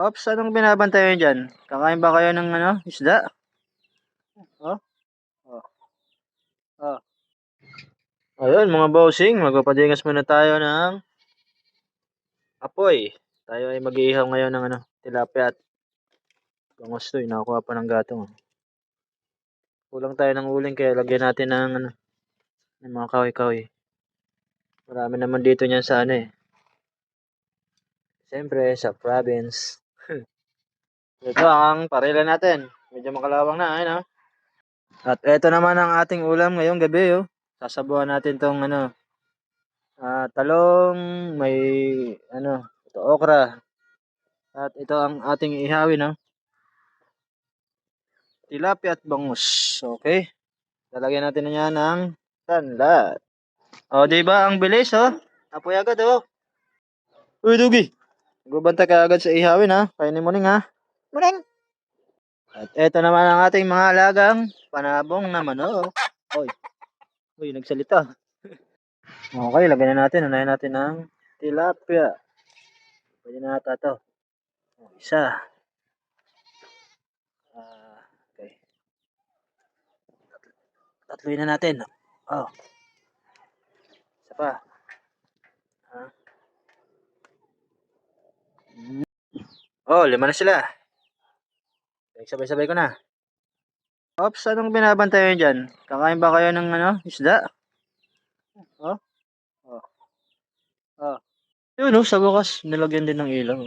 Ops, anong binabantayan dyan? Kakain ba kayo ng isda? Oh, oh, oh. Ayun mga bossing, magpapadingas muna tayo ng apoy. Tayo ay mag-iihaw ngayon ng tilapia at bangos to. Nakakuha pa ng gatong. Kulang tayo ng uling kaya lagyan natin ng mga kahoy-kahoy. Marami naman dito niyan sa Siyempre, sa province. Ito ang parila natin. Medyo makalawang na, ayun. At ito naman ang ating ulam ngayong gabi, Sasabuhan natin tong talong, may ito okra. At ito ang ating ihawin, tilapia at bangus. Okay? Lalagyan natin na yan ng tanla. O, di ba ang bilis, Apoy agad, Uy, Dugi. Gubanta ka agad sa ihawin, Kainin mo ning, Muning. At ito naman ang ating mga alagang panabong na manok. Uy, nagsalita. Okay, lagyan na natin. Unahin natin ng tilapia. Pwede na ata ito. Isa. Okay. Tatluin na natin. Isa pa. Lima na sila. Sabay-sabay ko na. Ops, anong binabantayan dyan? Kakain ba kayo ng isda? Oh, oh, oh. Yun, sa wakas, nilagyan din ng ilaw.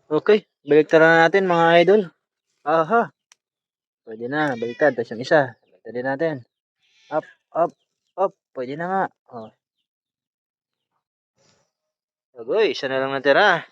Okay, baliktaran na natin mga idol. Aha. Pwede na, baliktad. Tapos yung isa. Baliktad natin. Up, up, up. Pwede na nga. Okay, isa na lang natira.